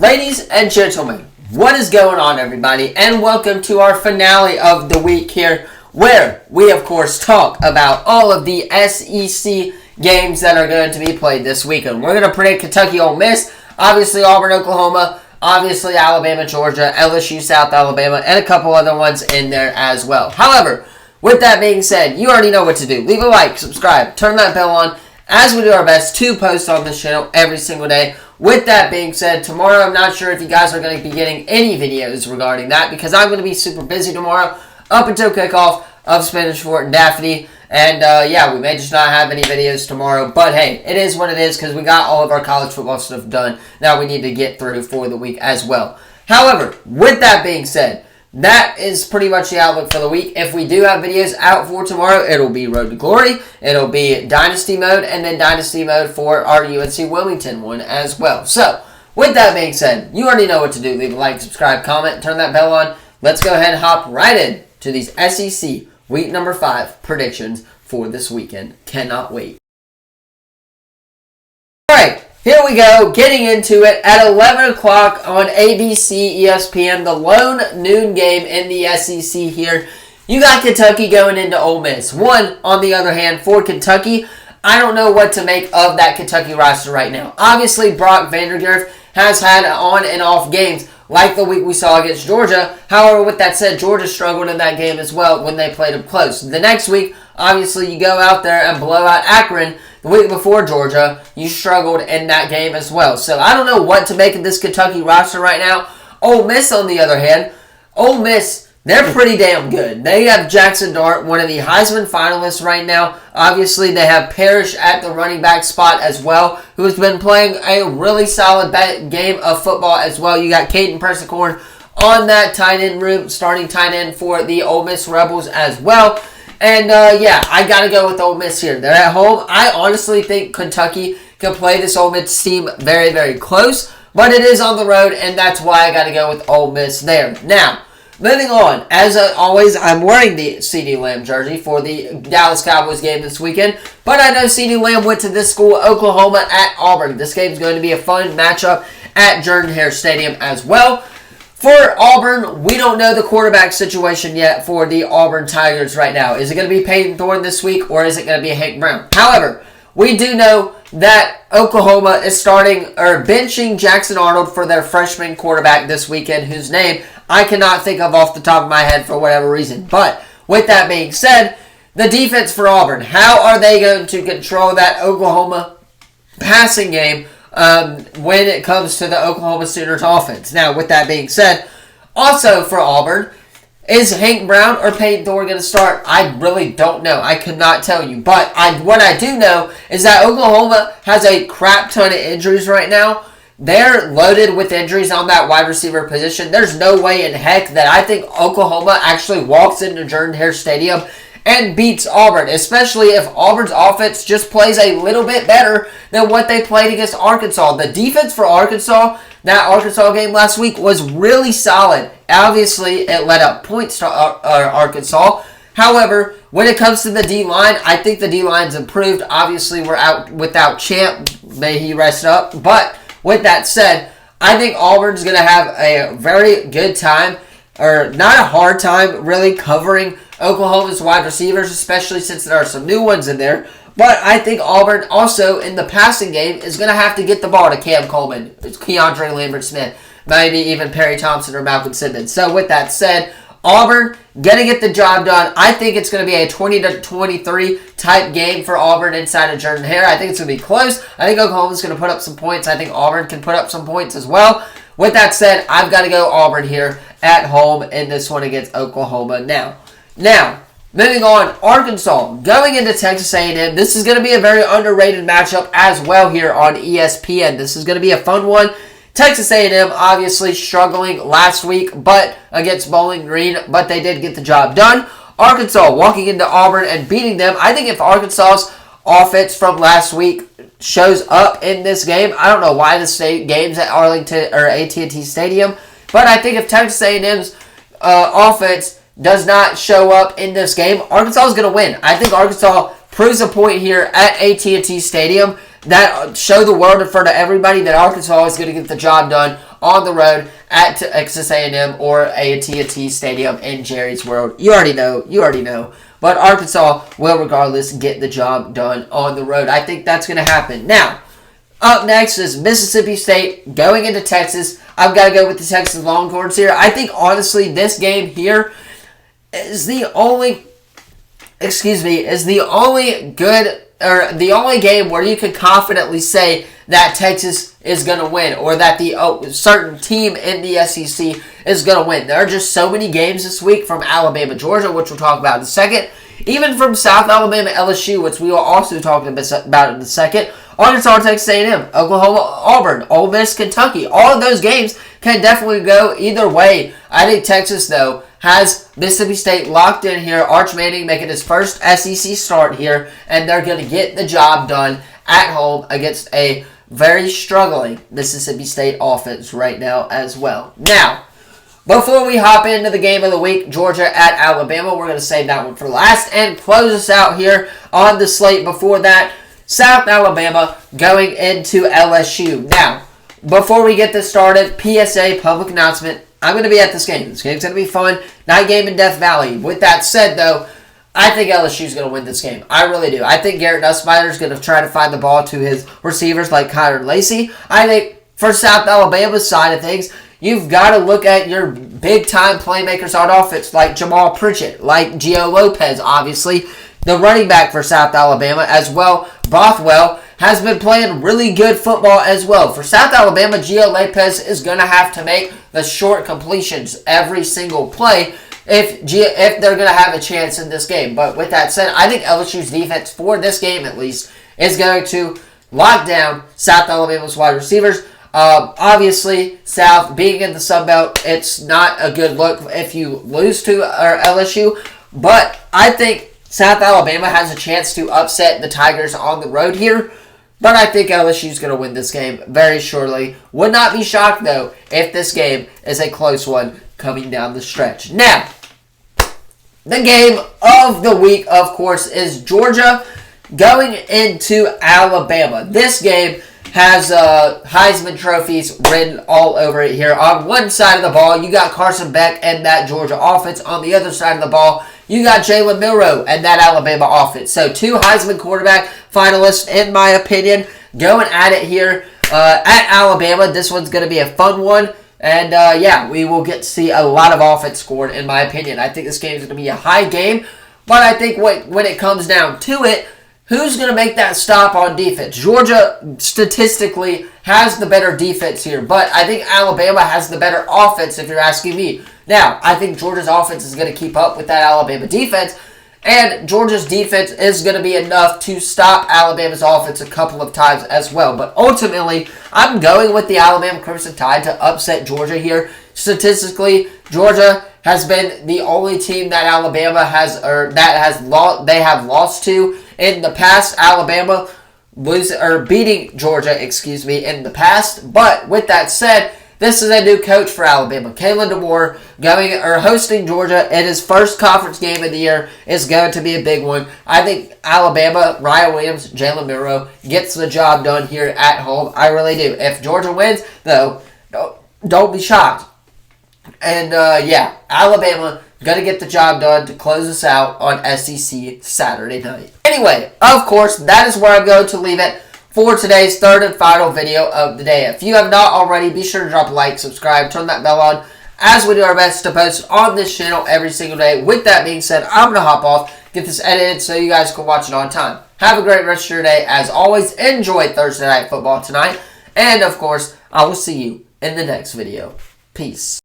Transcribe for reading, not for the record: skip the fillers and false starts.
Ladies and gentlemen, what is going on, everybody? And welcome to our finale of the week here, where we, of course, talk about all of the SEC games that are going to be played this weekend. We're going to predict Kentucky, Ole Miss, obviously Auburn, Oklahoma, obviously Alabama, Georgia, LSU, South Alabama, and a couple other ones in there as well. However, with that being said, you already know what to do. Leave a like, subscribe, turn that bell on, as we do our best to post on this channel every single day. With that being said, tomorrow I'm not sure if you guys are going to be getting any videos regarding that because I'm going to be super busy tomorrow up until kickoff of Spanish Fort and Daphne. And yeah, we may just not have any videos tomorrow. But hey, it is what it is because we got all of our college football stuff done that we need to get through for the week as well. However, with that being said, that is pretty much the outlook for the week. If we do have videos out for tomorrow, it'll be Road to Glory, it'll be Dynasty Mode, and then Dynasty Mode for our UNC Wilmington one as well. So, with that being said, you already know what to do. Leave a like, subscribe, comment, turn that bell on. Let's go ahead and hop right in to these SEC Week number 5 predictions for this weekend. Cannot wait. Alright. Here we go, getting into it at 11 o'clock on ABC, ESPN, the lone noon game in the SEC here. You got Kentucky going into Ole Miss. On the other hand, for Kentucky, I don't know what to make of that Kentucky roster right now. Obviously, Brock Vandergriff has had on and off games like the week we saw against Georgia. However, with that said, Georgia struggled in that game as well when they played them close. The next week, obviously, you go out there and blow out Akron. The week before Georgia, you struggled in that game as well. So I don't know what to make of this Kentucky roster right now. Ole Miss, on the other hand, Ole Miss, they're pretty damn good. They have Jackson Dart, one of the Heisman finalists right now. Obviously, they have Parrish at the running back spot as well, who has been playing a really solid game of football as well. You got Caden Persicorn on that tight end room, starting tight end for the Ole Miss Rebels as well. And, yeah, I got to go with Ole Miss here. They're at home. I honestly think Kentucky can play this Ole Miss team very, very close. But it is on the road, and that's why I got to go with Ole Miss there. Now, moving on. As always, I'm wearing the CeeDee Lamb jersey for the Dallas Cowboys game this weekend. But I know CeeDee Lamb went to this school, Oklahoma, at Auburn. This game is going to be a fun matchup at Jordan-Hare Stadium as well. For Auburn, we don't know the quarterback situation yet for the Auburn Tigers right now. Is it going to be Peyton Thorne this week, or is it going to be Hank Brown? However, we do know that Oklahoma is benching Jackson Arnold for their freshman quarterback this weekend, whose name I cannot think of off the top of my head for whatever reason. But with that being said, the defense for Auburn, how are they going to control that Oklahoma passing game when it comes to the Oklahoma Sooners offense? Now, with that being said, also for Auburn, is Hank Brown or Peyton Thorne going to start? I really don't know. I could not tell you. But what I do know is that Oklahoma has a crap ton of injuries right now. They're loaded with injuries on that wide receiver position. There's no way in heck that I think Oklahoma actually walks into Jordan-Hare Stadium and beats Auburn, especially if Auburn's offense just plays a little bit better than what they played against Arkansas. The defense for Arkansas, that Arkansas game last week, was really solid. Obviously, it let up points to Arkansas. However, when it comes to the D-line, I think the D-line's improved. Obviously, we're out without Champ. May he rest up. But with that said, I think Auburn's going to have a very good time, or not a hard time, really covering Oklahoma's wide receivers, especially since there are some new ones in there. But I think Auburn also in the passing game is going to have to get the ball to Cam Coleman, Keandre Lambert-Smith, maybe even Perry Thompson or Malcolm Simmons. So with that said, Auburn going to get the job done. I think it's going to be a 20-23 type game for Auburn inside of Jordan-Hare. I think it's going to be close. I think Oklahoma's going to put up some points. I think Auburn can put up some points as well. With that said, I've got to go Auburn here at home in this one against Oklahoma now. Now, moving on, Arkansas going into Texas A&M. This is going to be a very underrated matchup as well here on ESPN. This is going to be a fun one. Texas A&M obviously struggling last week but against Bowling Green, but they did get the job done. Arkansas walking into Auburn and beating them. I think if Arkansas's offense from last week shows up in this game, I don't know why the state game's at Arlington or AT&T Stadium, but I think if Texas A&M's offense does not show up in this game, Arkansas is going to win. I think Arkansas proves a point here at AT&T Stadium that show the world in front of everybody that Arkansas is going to get the job done on the road at Texas A&M or AT&T Stadium in Jerry's World. You already know. But Arkansas will regardless get the job done on the road. I think that's going to happen. Now, up next is Mississippi State going into Texas. I've got to go with the Texas Longhorns here. I think, honestly, this game here is the only game where you can confidently say that Texas is going to win or that the certain team in the SEC is going to win. There are just so many games this week from Alabama, Georgia, which we'll talk about in a second. Even from South Alabama, LSU, which we will also talk about in a second. Arkansas, Texas A&M, Oklahoma, Auburn, Ole Miss, Kentucky. All of those games can definitely go either way. I think Texas, though, has Mississippi State locked in here. Arch Manning making his first SEC start here, and they're going to get the job done at home against a very struggling Mississippi State offense right now as well. Now, before we hop into the game of the week, Georgia at Alabama, we're going to save that one for last and close us out here on the slate. Before that, South Alabama going into LSU. Now, before we get this started, PSA, public announcement, I'm going to be at this game. This game's going to be fun. Night game in Death Valley. With that said, though, I think LSU's going to win this game. I really do. I think Garrett Nussmeier is going to try to find the ball to his receivers like Kyron Lacey. I think for South Alabama's side of things, you've got to look at your big-time playmakers on offense like Jamal Pritchett, like Gio Lopez, obviously, the running back for South Alabama as well. Bothwell has been playing really good football as well. For South Alabama, Gio Lopez is going to have to make the short completions every single play if they're going to have a chance in this game. But with that said, I think LSU's defense, for this game at least, is going to lock down South Alabama's wide receivers. Obviously, South being in the Sun Belt, it's not a good look if you lose to LSU. But I think South Alabama has a chance to upset the Tigers on the road here. But I think LSU's going to win this game very surely. Would not be shocked, though, if this game is a close one coming down the stretch. Now, the game of the week, of course, is Georgia going into Alabama. This game has Heisman trophies written all over it here. On one side of the ball, you got Carson Beck and that Georgia offense. On the other side of the ball, you got Jalen Milroe and that Alabama offense. So, two Heisman quarterback finalists, in my opinion, going at it here at Alabama. This one's going to be a fun one. And, we will get to see a lot of offense scored, in my opinion. I think this game is going to be a high game. But I think when it comes down to it, who's going to make that stop on defense? Georgia, statistically, has the better defense here. But I think Alabama has the better offense, if you're asking me. Now, I think Georgia's offense is going to keep up with that Alabama defense. And Georgia's defense is going to be enough to stop Alabama's offense a couple of times as well. But ultimately, I'm going with the Alabama Crimson Tide to upset Georgia here. Statistically, Georgia has been the only team that Alabama they have lost to in the past. Alabama beating Georgia, in the past. But with that said, this is a new coach for Alabama. Kalen DeMoore hosting Georgia in his first conference game of the year is going to be a big one. I think Alabama, Ryan Williams, Jalen Milroe gets the job done here at home. I really do. If Georgia wins, though, don't be shocked. And, Alabama going to get the job done to close us out on SEC Saturday night. Anyway, of course, that is where I'm going to leave it for today's third and final video of the day. If you have not already, be sure to drop a like, subscribe, turn that bell on, as we do our best to post on this channel every single day. With that being said, I'm going to hop off, get this edited so you guys can watch it on time. Have a great rest of your day. As always, enjoy Thursday Night Football tonight. And, of course, I will see you in the next video. Peace.